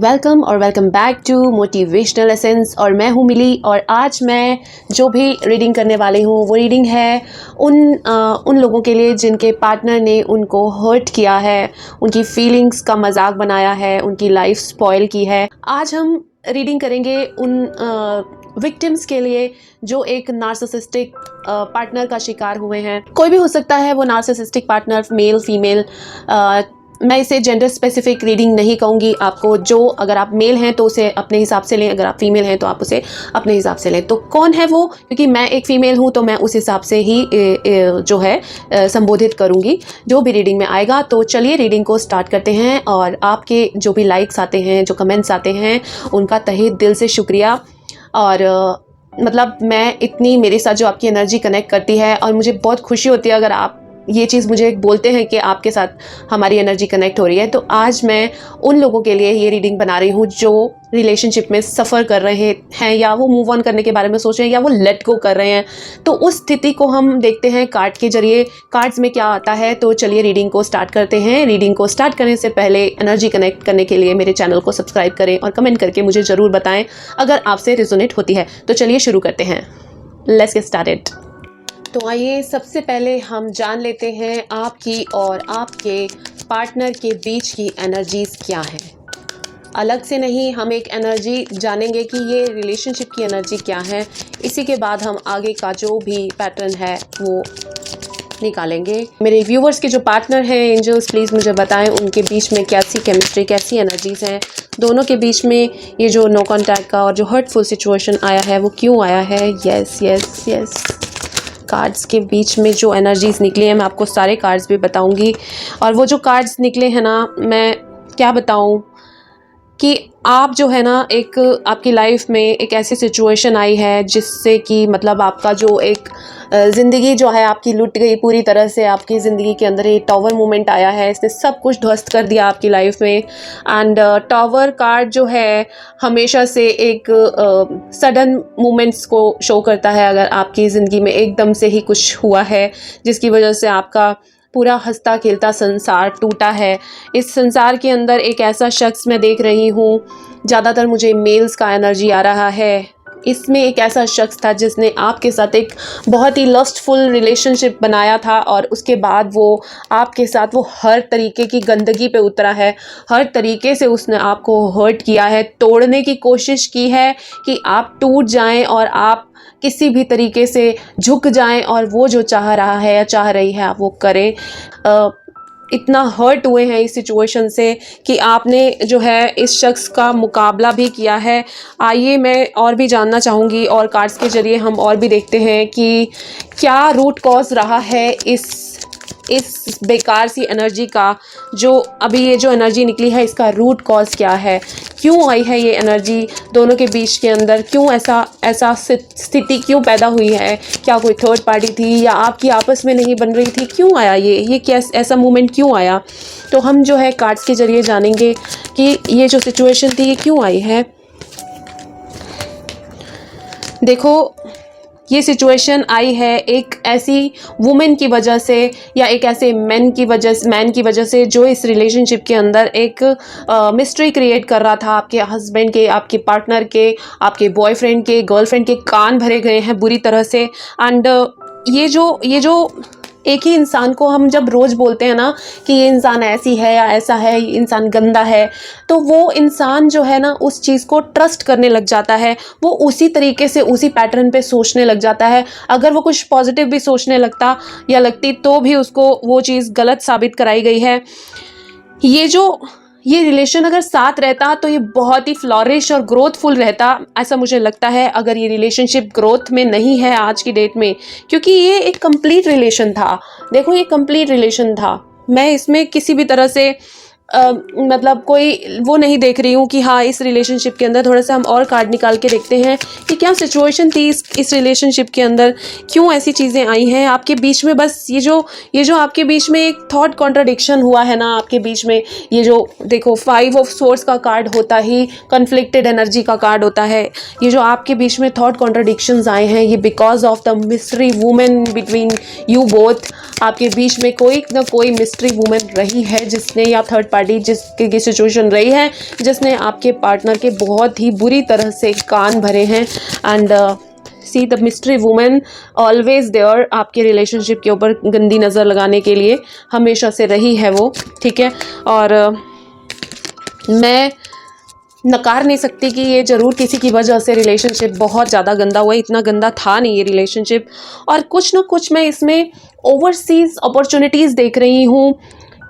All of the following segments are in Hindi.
वेलकम और welcome back to motivational essence. और मैं हूँ मिली, और आज मैं जो भी रीडिंग करने वाली हूँ वो रीडिंग है उन लोगों के लिए जिनके पार्टनर ने उनको हर्ट किया है, उनकी फीलिंग्स का मजाक बनाया है, उनकी लाइफ स्पॉइल की है। आज हम रीडिंग करेंगे उन विक्टिम्स के लिए जो एक नार्सिसिस्टिक पार्टनर का शिकार हुए हैं। कोई भी हो सकता है वो नार्सिसिस्टिक पार्टनर, मेल फीमेल। मैं इसे जेंडर स्पेसिफिक रीडिंग नहीं कहूँगी आपको। जो अगर आप मेल हैं तो उसे अपने हिसाब से लें, अगर आप फीमेल हैं तो आप उसे अपने हिसाब से लें। तो कौन है वो, क्योंकि मैं एक फ़ीमेल हूँ तो मैं उस हिसाब से ही जो है संबोधित करूँगी जो भी रीडिंग में आएगा। तो चलिए रीडिंग को स्टार्ट करते हैं। और आपके जो भी लाइक्स आते हैं, जो कमेंट्स आते हैं, उनका तहे दिल से शुक्रिया। और मतलब मैं इतनी, मेरे साथ जो आपकी एनर्जी कनेक्ट करती है, और मुझे बहुत खुशी होती है अगर आप ये चीज़ मुझे बोलते हैं कि आपके साथ हमारी एनर्जी कनेक्ट हो रही है। तो आज मैं उन लोगों के लिए ये रीडिंग बना रही हूँ जो रिलेशनशिप में सफ़र कर रहे हैं, या वो मूव ऑन करने के बारे में सोच रहे हैं, या वो लेट गो कर रहे हैं। तो उस स्थिति को हम देखते हैं कार्ड के जरिए, कार्ड्स में क्या आता है। तो चलिए रीडिंग को स्टार्ट करते हैं। रीडिंग को स्टार्ट करने से पहले एनर्जी कनेक्ट करने के लिए मेरे चैनल को सब्सक्राइब करें और कमेंट करके मुझे ज़रूर बताएं अगर आपसे रिजोनेट होती है। तो चलिए शुरू करते हैं। Let's get started. तो आइए सबसे पहले हम जान लेते हैं आपकी और आपके पार्टनर के बीच की एनर्जीज़ क्या हैं। अलग से नहीं, हम एक एनर्जी जानेंगे कि ये रिलेशनशिप की एनर्जी क्या है। इसी के बाद हम आगे का जो भी पैटर्न है वो निकालेंगे। मेरे व्यूवर्स के जो पार्टनर हैं, एंजल्स, प्लीज़ मुझे बताएं उनके बीच में कैसी केमिस्ट्री, कैसी एनर्जीज़ हैं। दोनों के बीच में ये जो नो कॉन्टैक्ट का और जो हर्टफुल सिचुएशन आया है वो क्यों आया है। यस यस यस, कार्ड्स के बीच में जो एनर्जीज़ निकली हैं, मैं आपको सारे कार्ड्स भी बताऊंगी। और वो जो कार्ड्स निकले हैं ना, मैं क्या बताऊं कि आप जो है ना, एक आपकी लाइफ में एक ऐसी सिचुएशन आई है जिससे कि मतलब आपका जो एक ज़िंदगी जो है आपकी लुट गई पूरी तरह से। आपकी ज़िंदगी के अंदर ये टॉवर मोमेंट आया है, इसने सब कुछ ध्वस्त कर दिया आपकी लाइफ में। एंड टॉवर कार्ड जो है हमेशा से एक सडन मोमेंट्स को शो करता है। अगर आपकी ज़िंदगी में एकदम से ही कुछ हुआ है जिसकी वजह से आपका पूरा हंसता खेलता संसार टूटा है। इस संसार के अंदर एक ऐसा शख्स मैं देख रही हूँ, ज़्यादातर मुझे मेल्स का एनर्जी आ रहा है। इसमें एक ऐसा शख्स था जिसने आपके साथ एक बहुत ही लस्टफुल रिलेशनशिप बनाया था, और उसके बाद वो आपके साथ वो हर तरीके की गंदगी पे उतरा है। हर तरीके से उसने आपको हर्ट किया है, तोड़ने की कोशिश की है कि आप टूट जाएं और आप किसी भी तरीके से झुक जाएं, और वो जो चाह रहा है या चाह रही है आप वो करें। इतना हर्ट हुए हैं इस सिचुएशन से कि आपने जो है इस शख्स का मुकाबला भी किया है। आइए मैं और भी जानना चाहूँगी, और कार्ड्स के ज़रिए हम और भी देखते हैं कि क्या रूट कॉज रहा है इस बेकार सी एनर्जी का। जो अभी ये जो एनर्जी निकली है, इसका रूट कॉज क्या है, क्यों आई है ये एनर्जी दोनों के बीच के अंदर, क्यों ऐसा स्थिति क्यों पैदा हुई है। क्या कोई थर्ड पार्टी थी, या आपकी आपस में नहीं बन रही थी, क्यों आया ये क्या ऐसा मोमेंट क्यों आया। तो हम जो है कार्ड्स के ज़रिए जानेंगे कि ये जो सिचुएशन थी ये क्यों आई है। देखो, ये सिचुएशन आई है एक ऐसी वुमेन की वजह से, या एक ऐसे मैन की वजह से जो इस रिलेशनशिप के अंदर एक मिस्ट्री क्रिएट कर रहा था। आपके हस्बैंड के, आपके पार्टनर के, आपके बॉयफ्रेंड के, गर्लफ्रेंड के कान भरे गए हैं बुरी तरह से। एंड ये जो एक ही इंसान को हम जब रोज़ बोलते हैं ना कि ये इंसान ऐसी है या ऐसा है, ये इंसान गंदा है, तो वो इंसान जो है ना उस चीज़ को ट्रस्ट करने लग जाता है। वो उसी तरीके से, उसी पैटर्न पे सोचने लग जाता है। अगर वो कुछ पॉजिटिव भी सोचने लगता या लगती तो भी उसको वो चीज़ गलत साबित कराई गई है। ये रिलेशन अगर साथ रहता तो ये बहुत ही फ्लॉरिश और ग्रोथफुल रहता, ऐसा मुझे लगता है। अगर ये रिलेशनशिप ग्रोथ में नहीं है आज की डेट में, क्योंकि ये एक कंप्लीट रिलेशन था। देखो, ये कंप्लीट रिलेशन था। मैं इसमें किसी भी तरह से मतलब कोई वो नहीं देख रही हूँ कि हाँ, इस रिलेशनशिप के अंदर थोड़ा सा हम और कार्ड निकाल के देखते हैं कि क्या सिचुएशन थी इस रिलेशनशिप के अंदर, क्यों ऐसी चीज़ें आई हैं आपके बीच में। बस ये जो आपके बीच में एक थॉट कॉन्ट्राडिक्शन हुआ है ना आपके बीच में, ये जो देखो 5 ऑफ सोर्स का कार्ड होता ही कन्फ्लिक्टेड एनर्जी का कार्ड होता है। ये जो आपके बीच में थॉट कॉन्ट्राडिक्शंस आए हैं, ये because of the mystery women between you both. आपके बीच में कोई ना कोई मिस्ट्री वुमेन रही है जिसने, या थर्ड पार्टी जिसकी की सिचुएशन रही है, जिसने आपके पार्टनर के बहुत ही बुरी तरह से कान भरे हैं। And see the mystery women always there, आपके रिलेशनशिप के ऊपर गंदी नज़र लगाने के लिए हमेशा से रही है वो, ठीक है। और मैं नकार नहीं सकती कि ये ज़रूर किसी की वजह से रिलेशनशिप बहुत ज़्यादा गंदा हुआ है। इतना गंदा था नहीं ये रिलेशनशिप, और कुछ ना कुछ मैं इसमें ओवरसीज़ अपॉर्चुनिटीज़ देख रही हूँ।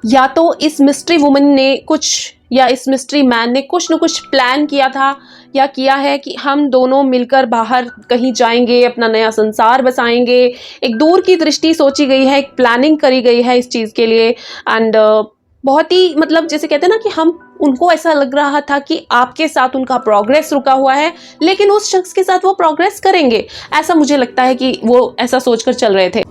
या तो इस मिस्ट्री वुमन ने कुछ, या इस मिस्ट्री मैन ने कुछ ना कुछ प्लान किया था या किया है कि हम दोनों मिलकर बाहर कहीं जाएंगे, अपना नया संसार बसाएंगे। एक दूर की दृष्टि सोची गई है, एक प्लानिंग करी गई है इस चीज़ के लिए। एंड बहुत ही मतलब जैसे कहते हैं ना कि हम, उनको ऐसा लग रहा था कि आपके साथ उनका प्रोग्रेस रुका हुआ है, लेकिन उस शख्स के साथ वो प्रोग्रेस करेंगे, ऐसा मुझे लगता है कि वो ऐसा सोचकर चल रहे थे।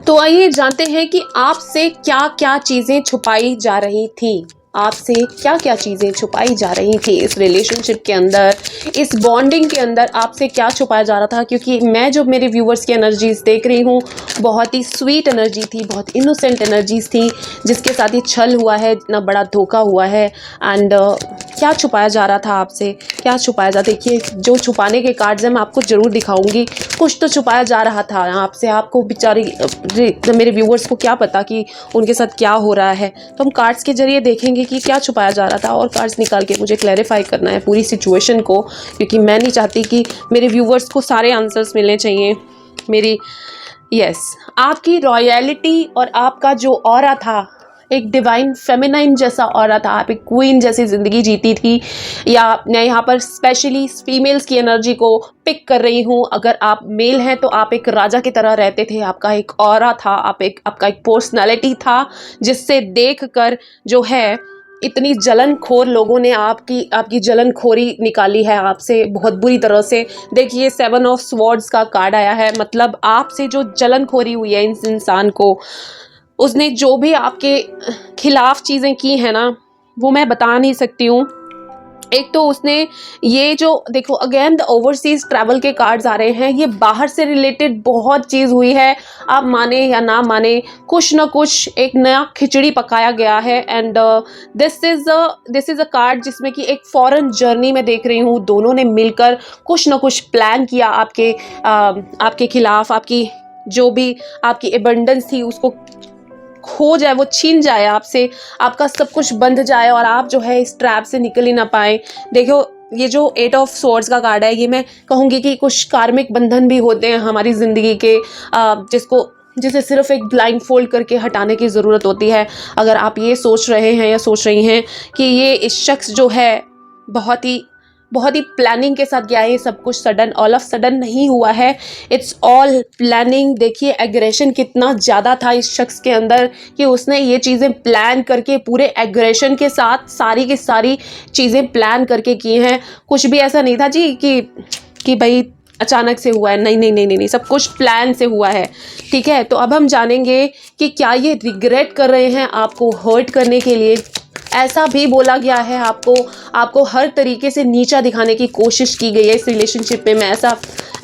तो आइए जानते हैं कि आपसे क्या क्या चीज़ें छुपाई जा रही थी, आपसे क्या क्या चीज़ें छुपाई जा रही थी इस रिलेशनशिप के अंदर, इस बॉन्डिंग के अंदर आपसे क्या छुपाया जा रहा था। क्योंकि मैं जो मेरे व्यूवर्स की एनर्जीज देख रही हूँ, बहुत ही स्वीट एनर्जी थी, बहुत इनोसेंट एनर्जीज थी, जिसके साथ ये छल हुआ है, इतना बड़ा धोखा हुआ है। एंड क्या छुपाया जा रहा था आपसे, क्या छुपाया जा, देखिए जो छुपाने के कार्ड्स हैं मैं आपको ज़रूर दिखाऊंगी। कुछ तो छुपाया जा रहा था आपसे, आपको बेचारी मेरे व्यूवर्स को क्या पता कि उनके साथ क्या हो रहा है। तो हम कार्ड्स के जरिए देखेंगे कि क्या छुपाया जा रहा था, और कार्ड्स निकाल के मुझे क्लैरिफाई करना है पूरी सिचुएशन को, क्योंकि मैं नहीं चाहती कि मेरे व्यूवर्स को सारे आंसर्स मिलने चाहिए। मेरी आपकी रॉयलिटी और आपका जो ऑरा था, एक डिवाइन फेमिनाइन जैसा ऑरा था, आप एक क्वीन जैसी ज़िंदगी जीती थी। या मैं यहाँ पर स्पेशली फीमेल्स की एनर्जी को पिक कर रही हूँ। अगर आप मेल हैं तो आप एक राजा की तरह रहते थे, आपका एक ऑरा था, आपका एक पर्सनैलिटी था, जिससे देखकर जो है इतनी जलनखोर लोगों ने आपकी जलनखोरी निकाली है आपसे बहुत बुरी तरह से। देखिए 7 ऑफ स्वॉर्ड्स का कार्ड आया है, मतलब आपसे जो जलनखोरी हुई है इस इंसान को, उसने जो भी आपके खिलाफ चीज़ें की हैं ना, वो मैं बता नहीं सकती हूँ। एक तो उसने ये जो देखो अगेन द ओवरसीज ट्रैवल के कार्ड्स आ रहे हैं, ये बाहर से रिलेटेड बहुत चीज़ हुई है, आप माने या ना माने, कुछ ना कुछ एक नया खिचड़ी पकाया गया है। And this is a card जिसमें कि एक फॉरेन जर्नी में देख रही हूँ, दोनों ने मिलकर कुछ ना कुछ प्लान किया आपके खिलाफ, आपकी जो भी आपकी एबंडेंस थी उसको खो जाए, वो छीन जाए आपसे, आपका सब कुछ बंध जाए और आप जो है इस ट्रैप से निकल ही ना पाए। देखो ये जो 8 ऑफ स्वॉर्ड्स का कार्ड है, ये मैं कहूँगी कि कुछ कार्मिक बंधन भी होते हैं हमारी ज़िंदगी के, जिसे सिर्फ एक ब्लाइंड फोल्ड करके हटाने की ज़रूरत होती है। अगर आप ये सोच रहे हैं या सोच रही हैं कि ये इस शख्स जो है बहुत ही प्लानिंग के साथ गया है, ये सब कुछ सडन ऑल ऑफ सडन नहीं हुआ है, इट्स ऑल प्लानिंग। देखिए एग्रेशन कितना ज़्यादा था इस शख्स के अंदर कि उसने ये चीज़ें प्लान करके पूरे एग्रेशन के साथ सारी की सारी चीज़ें प्लान करके की हैं। कुछ भी ऐसा नहीं था जी कि भाई अचानक से हुआ है, नहीं नहीं नहीं नहीं नहीं, सब कुछ प्लान से हुआ है, ठीक है। तो अब हम जानेंगे कि क्या ये रिग्रेट कर रहे हैं आपको हर्ट करने के लिए। ऐसा भी बोला गया है आपको हर तरीके से नीचा दिखाने की कोशिश की गई है इस रिलेशनशिप में। मैं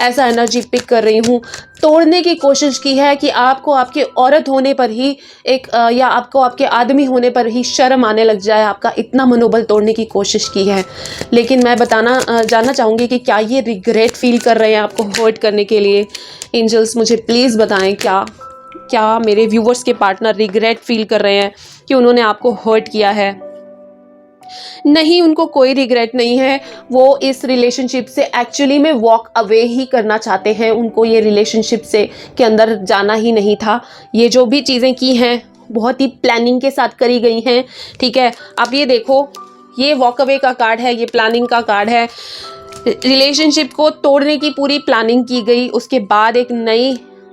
ऐसा एनर्जी पिक कर रही हूँ, तोड़ने की कोशिश की है कि आपको आपके औरत होने पर ही या आपको आपके आदमी होने पर ही शर्म आने लग जाए, आपका इतना मनोबल तोड़ने की कोशिश की है। लेकिन मैं जानना चाहूँगी कि क्या ये रिग्रेट फील कर रहे हैं आपको हर्ट करने के लिए। एंजल्स मुझे प्लीज़ बताएं, क्या मेरे व्यूवर्स के पार्टनर रिग्रेट फील कर रहे हैं कि उन्होंने आपको हर्ट किया है। नहीं, उनको कोई रिग्रेट नहीं है, वो इस रिलेशनशिप से एक्चुअली में वॉक अवे ही करना चाहते हैं, उनको ये रिलेशनशिप से के अंदर जाना ही नहीं था। ये जो भी चीज़ें की हैं बहुत ही प्लानिंग के साथ करी गई हैं, ठीक है। आप ये देखो, ये वॉक अवे का कार्ड है, ये प्लानिंग का कार्ड है। रिलेशनशिप को तोड़ने की पूरी प्लानिंग की गई, उसके बाद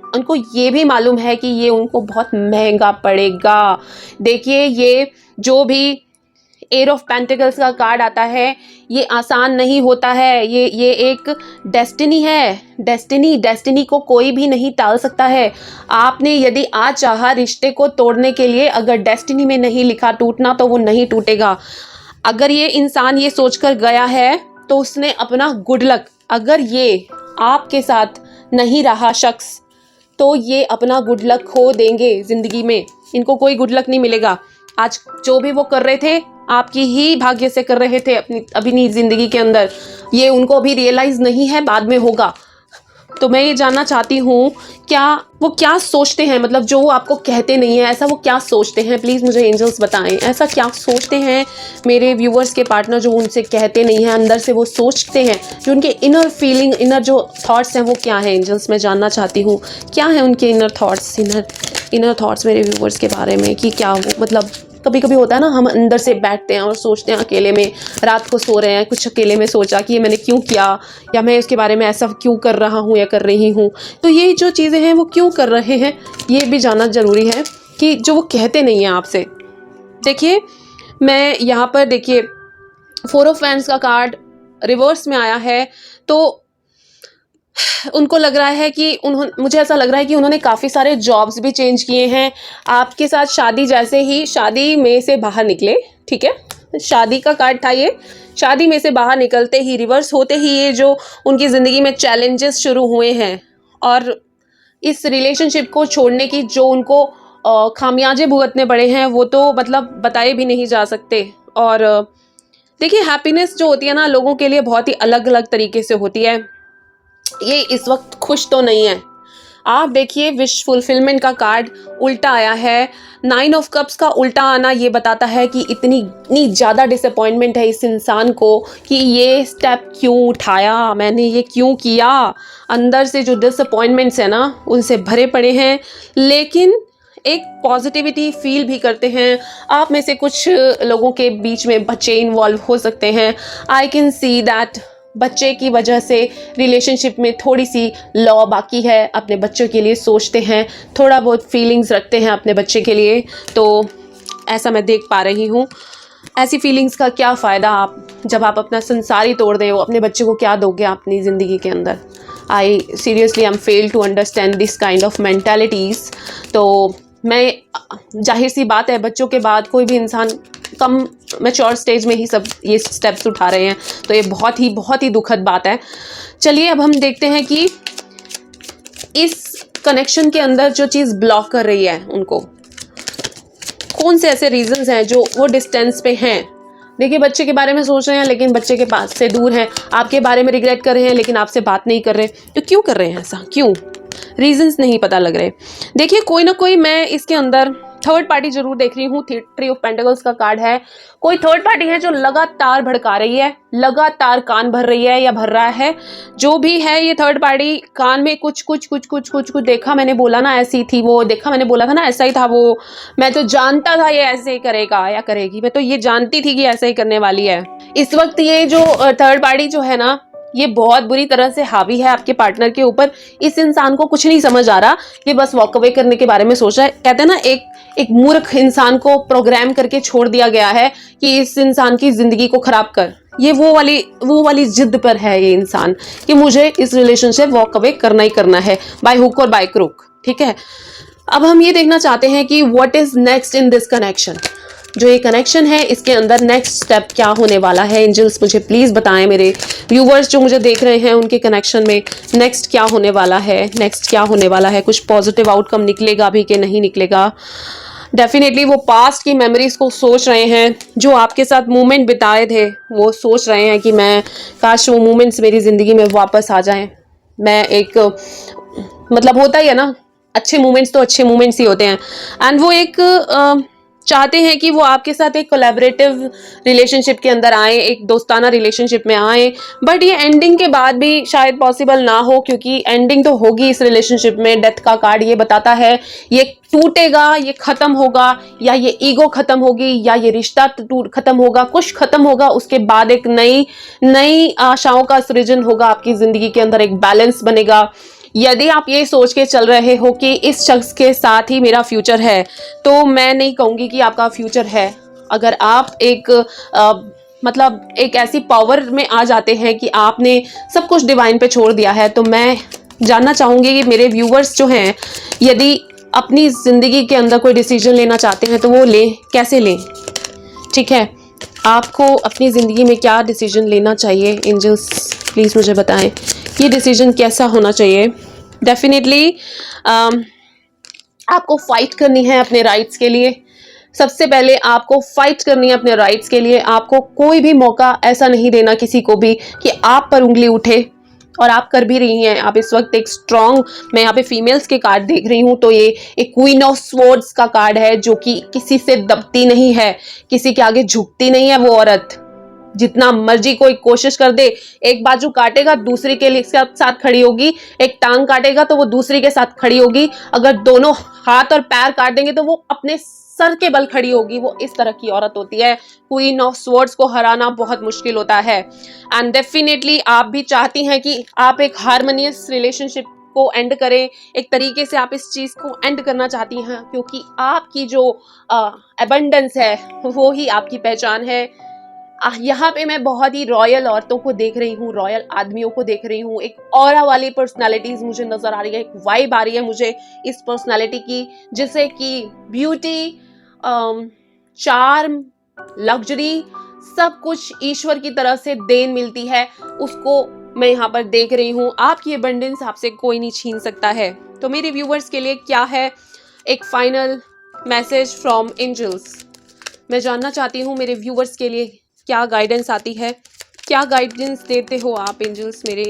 उनको ये भी मालूम है कि ये उनको बहुत महंगा पड़ेगा। देखिए ये जो भी 8 ऑफ पेंटिकल्स का कार्ड आता है, ये आसान नहीं होता है, ये एक डेस्टिनी है। डेस्टिनी को कोई भी नहीं टाल सकता है। आपने यदि आज चाहा रिश्ते को तोड़ने के लिए, अगर डेस्टिनी में नहीं लिखा टूटना तो वो नहीं टूटेगा। अगर ये इंसान ये सोचकर गया है तो उसने अपना गुड लक, अगर ये आपके साथ नहीं रहा शख्स तो ये अपना गुड लक खो देंगे ज़िंदगी में, इनको कोई गुड लक नहीं मिलेगा। आज जो भी वो कर रहे थे आपकी ही भाग्य से कर रहे थे अपनी ज़िंदगी के अंदर। ये उनको अभी रियलाइज़ नहीं है, बाद में होगा। तो मैं ये जानना चाहती हूँ वो क्या सोचते हैं, मतलब जो वो आपको कहते नहीं है, ऐसा वो क्या सोचते हैं? प्लीज़ मुझे एंजल्स बताएं, ऐसा क्या सोचते हैं मेरे व्यूवर्स के पार्टनर जो उनसे कहते नहीं हैं, अंदर से वो सोचते हैं, जो उनके इनर फीलिंग, इनर जो थॉट्स हैं वो क्या है? एंजल्स मैं जानना चाहती हूँ क्या है उनके इनर थॉट्स मेरे व्यूवर्स के बारे में, कि क्या वो, मतलब कभी कभी होता है ना, हम अंदर से बैठते हैं और सोचते हैं अकेले में, रात को सो रहे हैं, कुछ अकेले में सोचा कि ये मैंने क्यों किया, या मैं उसके बारे में ऐसा क्यों कर रहा हूँ या कर रही हूँ। तो ये जो चीज़ें हैं वो क्यों कर रहे हैं, ये भी जानना ज़रूरी है, कि जो वो कहते नहीं हैं आपसे। देखिए मैं यहाँ पर, देखिए 4 ऑफ वैंड्स का कार्ड रिवर्स में आया है, तो उनको लग रहा है कि मुझे ऐसा लग रहा है कि उन्होंने काफ़ी सारे जॉब्स भी चेंज किए हैं आपके साथ। शादी जैसे ही शादी में से बाहर निकले, ठीक है, शादी का कार्ड था ये, शादी में से बाहर निकलते ही, रिवर्स होते ही, ये जो उनकी ज़िंदगी में चैलेंजेस शुरू हुए हैं और इस रिलेशनशिप को छोड़ने की जो उनको खामियाजे भुगतने पड़े हैं, वो तो मतलब बताए भी नहीं जा सकते। और देखिए हैप्पीनेस जो होती है ना लोगों के लिए बहुत ही अलग अलग तरीके से होती है। ये इस वक्त खुश तो नहीं है। आप देखिए विश फुलफिलमेंट का कार्ड उल्टा आया है। 9 ऑफ कप्स का उल्टा आना ये बताता है कि इतनी ज़्यादा डिसअपॉइंटमेंट है इस इंसान को कि ये स्टेप क्यों उठाया, मैंने ये क्यों किया। अंदर से जो डिसअपॉइंटमेंट्स है ना उनसे भरे पड़े हैं, लेकिन एक पॉजिटिविटी फील भी करते हैं। आप में से कुछ लोगों के बीच में बच्चे इन्वॉल्व हो सकते हैं। आई कैन सी दैट बच्चे की वजह से रिलेशनशिप में थोड़ी सी लॉ बाकी है, अपने बच्चों के लिए सोचते हैं, थोड़ा बहुत फीलिंग्स रखते हैं अपने बच्चे के लिए, तो ऐसा मैं देख पा रही हूँ। ऐसी फीलिंग्स का क्या फ़ायदा आप जब आप अपना संसार ही तोड़ रहे हो, अपने बच्चे को क्या दोगे अपनी ज़िंदगी के अंदर। I seriously am fail to understand this kind of mentalities. तो मैं, जाहिर सी बात है, बच्चों के बाद कोई भी इंसान कम मैच्योर स्टेज में ही सब ये स्टेप्स उठा रहे हैं, तो ये बहुत ही दुखद बात है। चलिए अब हम देखते हैं कि इस कनेक्शन के अंदर जो चीज़ ब्लॉक कर रही है उनको, कौन से ऐसे रीजंस हैं जो वो डिस्टेंस पे हैं। देखिए बच्चे के बारे में सोच रहे हैं लेकिन बच्चे के पास से दूर हैं, आपके बारे में रिग्रेट कर रहे हैं लेकिन आपसे बात नहीं कर रहे, तो क्यों कर रहे हैं ऐसा, क्यों? रीजंस नहीं पता लग रहे। देखिए कोई ना कोई, मैं इसके अंदर थर्ड पार्टी जरूर देख रही हूँ। 3 ऑफ पेंटिकल्स का कार्ड है। कोई थर्ड पार्टी है जो लगातार भड़का रही है, लगातार कान भर रही है या भर रहा है, जो भी है ये थर्ड पार्टी। कान में कुछ देखा मैंने बोला ना ऐसी थी वो, देखा मैंने बोला था ना ऐसा ही था वो, मैं तो जानता था ये ऐसे ही करेगा या करेगी, मैं तो ये जानती थी कि ऐसा ही करने वाली है। इस वक्त ये जो थर्ड पार्टी जो है ना, ये बहुत बुरी तरह से हावी है आपके पार्टनर के ऊपर। इस इंसान को कुछ नहीं समझ आ रहा, ये बस वॉक अवे करने के बारे में सोच रहा है। कहते हैं ना, एक मूर्ख इंसान को प्रोग्राम करके छोड़ दिया गया है कि इस इंसान की जिंदगी को खराब कर। ये वो वाली जिद पर है ये इंसान कि मुझे इस रिलेशनशिप वॉक अवे करना ही करना है, बाय हुक और बाय क्रुक। ठीक है, अब हम ये देखना चाहते हैं कि what is next in this connection. जो ये कनेक्शन है इसके अंदर नेक्स्ट स्टेप क्या होने वाला है। एंजल्स मुझे प्लीज़ बताएं, मेरे व्यूवर्स जो मुझे देख रहे हैं उनके कनेक्शन में नेक्स्ट क्या होने वाला है, नेक्स्ट क्या होने वाला है। कुछ पॉजिटिव आउटकम निकलेगा भी कि नहीं निकलेगा। डेफिनेटली वो पास्ट की मेमोरीज को सोच रहे हैं, जो आपके साथ मोमेंट बिताए थे वो सोच रहे हैं कि मैं, काश वो मोमेंट्स मेरी ज़िंदगी में वापस आ जाएं। मैं एक, मतलब होता ही है ना, अच्छे मोमेंट्स तो अच्छे मोमेंट्स ही होते हैं। एंड वो एक चाहते हैं कि वो आपके साथ एक कोलैबोरेटिव रिलेशनशिप के अंदर आए, एक दोस्ताना रिलेशनशिप में आए। बट ये एंडिंग के बाद भी शायद पॉसिबल ना हो, क्योंकि एंडिंग तो होगी इस रिलेशनशिप में। डेथ का कार्ड ये बताता है ये टूटेगा, ये खत्म होगा, या ये ईगो खत्म होगी, या ये रिश्ता खत्म होगा, कुछ खत्म होगा। उसके बाद एक नई आशाओं का सृजन होगा आपकी जिंदगी के अंदर, एक बैलेंस बनेगा। यदि आप ये सोच के चल रहे हो कि इस शख्स के साथ ही मेरा फ्यूचर है, तो मैं नहीं कहूँगी कि आपका फ्यूचर है। अगर आप मतलब एक ऐसी पावर में आ जाते हैं कि आपने सब कुछ डिवाइन पे छोड़ दिया है, तो मैं जानना चाहूँगी कि मेरे व्यूवर्स जो हैं, यदि अपनी ज़िंदगी के अंदर कोई डिसीजन लेना चाहते हैं तो वो लें, कैसे लें। ठीक है, आपको अपनी ज़िंदगी में क्या डिसीजन लेना चाहिए, एंजल्स प्लीज़ मुझे बताएं, ये डिसीजन कैसा होना चाहिए। डेफिनेटली आपको फाइट करनी है अपने राइट्स के लिए। सबसे पहले आपको फाइट करनी है अपने राइट्स के लिए। आपको कोई भी मौका ऐसा नहीं देना किसी को भी कि आप पर उंगली उठे, और आप कर भी रही हैं। आप इस वक्त एक स्ट्रॉन्ग, मैं यहाँ पे फीमेल्स के कार्ड देख रही हूँ, तो ये एक क्वीन ऑफ स्वॉर्ड्स का कार्ड है, जो कि किसी से दबती नहीं है, किसी के आगे झुकती नहीं है वो औरत। जितना मर्जी कोई कोशिश कर दे, एक बाजू काटेगा दूसरी के लिए साथ खड़ी होगी, एक टांग काटेगा तो वो दूसरी के साथ खड़ी होगी, अगर दोनों हाथ और पैर काट देंगे तो वो अपने सर के बल खड़ी होगी। वो इस तरह की औरत होती है। क्वीन ऑफ स्वॉर्ड्स को हराना बहुत मुश्किल होता है, एंड डेफिनेटली आप भी चाहती हैं कि आप एक हार्मोनियस रिलेशनशिप को एंड करें। एक तरीके से आप इस चीज को एंड करना चाहती हैं, क्योंकि आपकी जो अबंडेंस है वो ही आपकी पहचान है। यहाँ पे मैं बहुत ही रॉयल औरतों को देख रही हूँ, रॉयल आदमियों को देख रही हूँ। एक ऑरा वाली पर्सनालिटीज मुझे नजर आ रही है, एक वाइब आ रही है मुझे इस पर्सनालिटी की, जिसे कि ब्यूटी, चार्म, लग्जरी, सब कुछ ईश्वर की तरफ से देन मिलती है, उसको मैं यहाँ पर देख रही हूँ। आपकी अबंडेंस आपसे कोई नहीं छीन सकता है। तो मेरे व्यूवर्स के लिए क्या है एक फाइनल मैसेज फ्रॉम एंजल्स। मैं जानना चाहती हूँ मेरे व्यूवर्स के लिए क्या गाइडेंस आती है, क्या गाइडेंस देते हो आप एंजल्स मेरे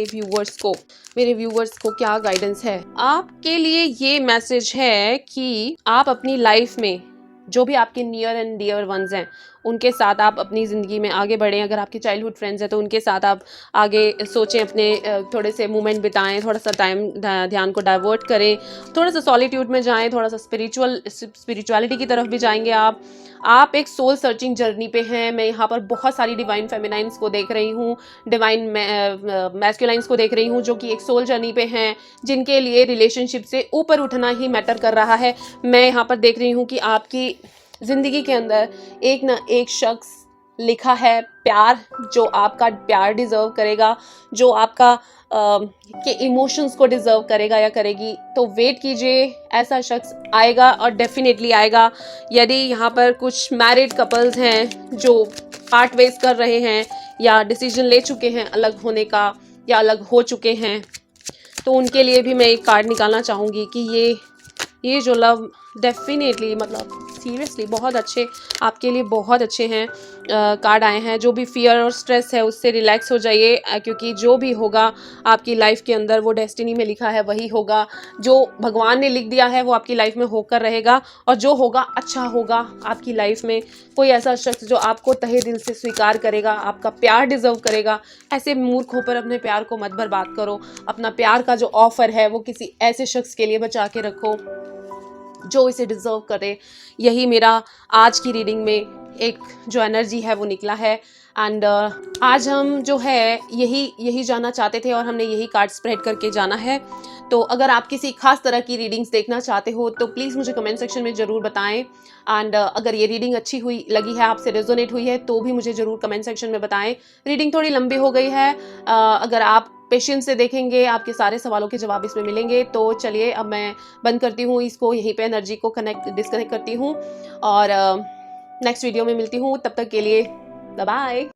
व्यूवर्स को क्या गाइडेंस है आपके लिए। ये मैसेज है कि आप अपनी लाइफ में जो भी आपके नियर एंड डियर वंस हैं उनके साथ आप अपनी ज़िंदगी में आगे बढ़ें। अगर आपके चाइल्डहुड फ्रेंड्स हैं तो उनके साथ आप आगे सोचें, अपने थोड़े से मोमेंट बिताएं, थोड़ा सा टाइम ध्यान को डाइवर्ट करें, थोड़ा सा सॉलिट्यूड में जाएं, थोड़ा सा स्पिरिचुअलिटी की तरफ भी जाएंगे। आप एक सोल सर्चिंग जर्नी पे हैं। मैं यहाँ पर बहुत सारी डिवाइन फेमिनाइंस को देख रही हूँ, डिवाइन मैस्कुलाइंस को देख रही हूँ, जो कि एक सोल जर्नी पे हैं, जिनके लिए रिलेशनशिप से ऊपर उठना ही मैटर कर रहा है। मैं यहाँ पर देख रही हूँ कि आपकी ज़िंदगी के अंदर एक ना एक शख्स लिखा है, प्यार, जो आपका प्यार डिज़र्व करेगा, जो आपका के इमोशंस को डिज़र्व करेगा या करेगी। तो वेट कीजिए, ऐसा शख्स आएगा और डेफिनेटली आएगा। यदि यहाँ पर कुछ मैरिड कपल्स हैं जो पार्ट वेज कर रहे हैं या डिसीजन ले चुके हैं अलग होने का या अलग हो चुके हैं, तो उनके लिए भी मैं एक कार्ड निकालना चाहूँगी कि ये जो लव डेफिनेटली, मतलब सीरियसली बहुत अच्छे आपके लिए, बहुत अच्छे हैं कार्ड आए हैं। जो भी फियर और स्ट्रेस है उससे रिलैक्स हो जाइए, क्योंकि जो भी होगा आपकी लाइफ के अंदर वो डेस्टिनी में लिखा है वही होगा। जो भगवान ने लिख दिया है वो आपकी लाइफ में होकर रहेगा, और जो होगा अच्छा होगा आपकी लाइफ में। कोई ऐसा शख्स जो आपको तहे दिल से स्वीकार करेगा, आपका प्यार डिजर्व करेगा। ऐसे मूर्खों पर अपने प्यार को मत बर्बाद करो। अपना प्यार का जो ऑफर है वो किसी ऐसे शख्स के लिए बचा के रखो जो इसे डिज़र्व करे। यही मेरा आज की रीडिंग में एक जो एनर्जी है वो निकला है। एंड आज हम जो है यही जानना चाहते थे और हमने यही कार्ड स्प्रेड करके जाना है। तो अगर आप किसी खास तरह की रीडिंग्स देखना चाहते हो तो प्लीज़ मुझे कमेंट सेक्शन में ज़रूर बताएं। एंड अगर ये रीडिंग अच्छी हुई लगी है, आपसे रेजोनेट हुई है, तो भी मुझे ज़रूर कमेंट सेक्शन में बताएं। रीडिंग थोड़ी लंबी हो गई है, अगर आप पेशेंस से देखेंगे आपके सारे सवालों के जवाब इसमें मिलेंगे। तो चलिए अब मैं बंद करती हूँ इसको, यहीं पे एनर्जी को डिस्कनेक्ट करती हूँ और नेक्स्ट वीडियो में मिलती हूँ। तब तक के लिए बाय बाय।